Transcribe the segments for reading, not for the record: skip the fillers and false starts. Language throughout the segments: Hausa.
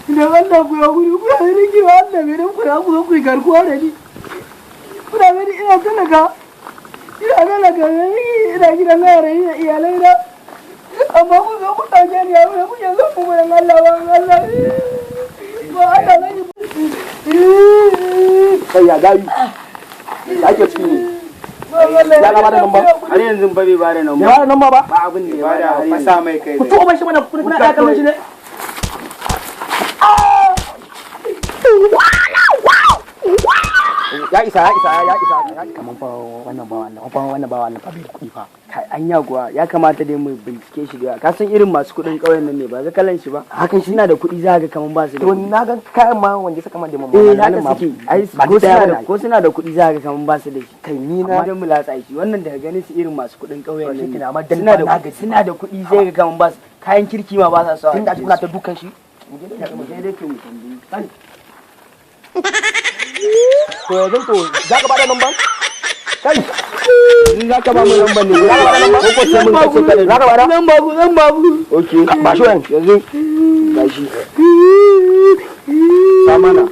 Idan Allah ku ya gudu ku ya rike wa Allah mai dan ku ya ku zo ku garkuwa da ni. Kuna gani ina talaka. Ina gidan yara ina iyalai na. Amma ku zo ku ɗauke ni ya ku ya zo ku gudan Allah wa Allah. Ba Allah ne. Kai ya gayi. Ya ke ciki ne. Ya ga bada namba. Har yanzu ba bai bada namba. Ya bada namba ba? Ba abin da ya bada har yanzu. Fasa mai kai. Ku to mai shi mana kuna da kallon shi ne. Ya isa kaman fa wannan bawa Allah fa bai kuɗi fa. Kai anya kuwa ya kamata dai mu bincike shi da ka san irin masu kuɗin ƙauyen nan ne ba ga kalan shi ba. Hakan shi suna da kuɗi za ka kaman ba su da. To na ga kayan ma wanda suka ma da mamma. Haka suke. Ai ko suna da kuɗi za ka kaman ba su da shi. Kai ni na dan mu latsa shi wannan daga ganin su irin masu kuɗin ƙauyen nan ne. Suna da kuɗi sai ka kaman ba su kayan kirki ma ba sa sawa. Tunda kuna ta dukan shi. To yanzu to za ka bada numban? Kai in za ka ba mu numban ne za ka bada numban ko sai mun kace kai za ka bada Zan babu okay ba shi yanzu gashi sa mana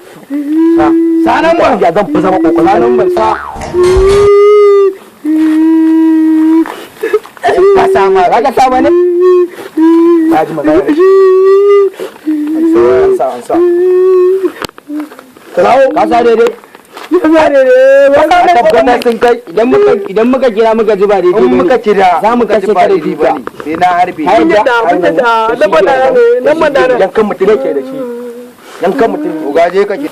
sa nan ba ya zan fi zama kokola nan ban sa ka sama ka sama ne ka ji magana an sa Kalawo ka sa daidai. Tabbatar sun kai idan muka kira muka ji ba daidai in muka kira za mu kashe ka da duka. sai na harbe nan yankan mutum yake da shi yankan mutum ugaje kake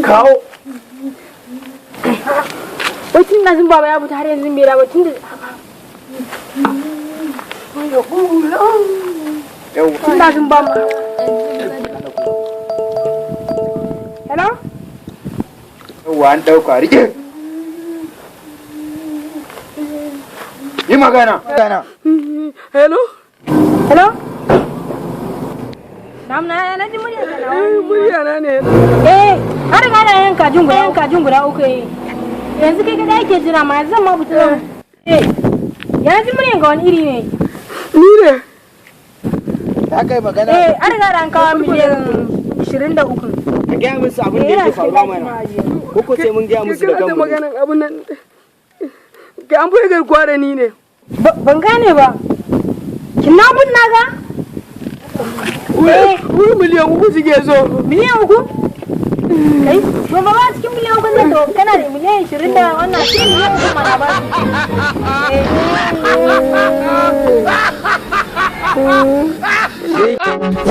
kawo wai tun da baba ya fita har yanzu bai dawo tun da tun da baba hello Wa an dauka rike. Yi magana. Hello? Hello? Na ji murya ka na wani. Murya na ne. Har ga na yanka jin guda uku yanzu kai kada yake jira ma zan ma fito. Ya ji murya ga wani iri ne. Ni ne. Ta kai magana. Har ga ran kawo miliyan 23. Ka gaya musu abin da yake faruwa mana. Ko sai mun gaya musu da kanmu. Maganan abun nan. Ga an bai garkuwa da ni ne. Ban gane ba. Kina bun naga? Wai miliyan 3 suke so. Miliyan 3? Kai, ba cikin miliyan 3 ne to kana da miliyan 20 da wannan shi miliyan 3 mana ba.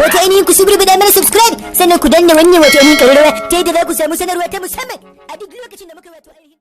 Wato ainihin ku subscribe da mana subscribe sannan ku danna wannan wato ainihin ƙararrawa ta yadda za ku samu sanarwa ta musamman a duk lokacin da muka wato ainihin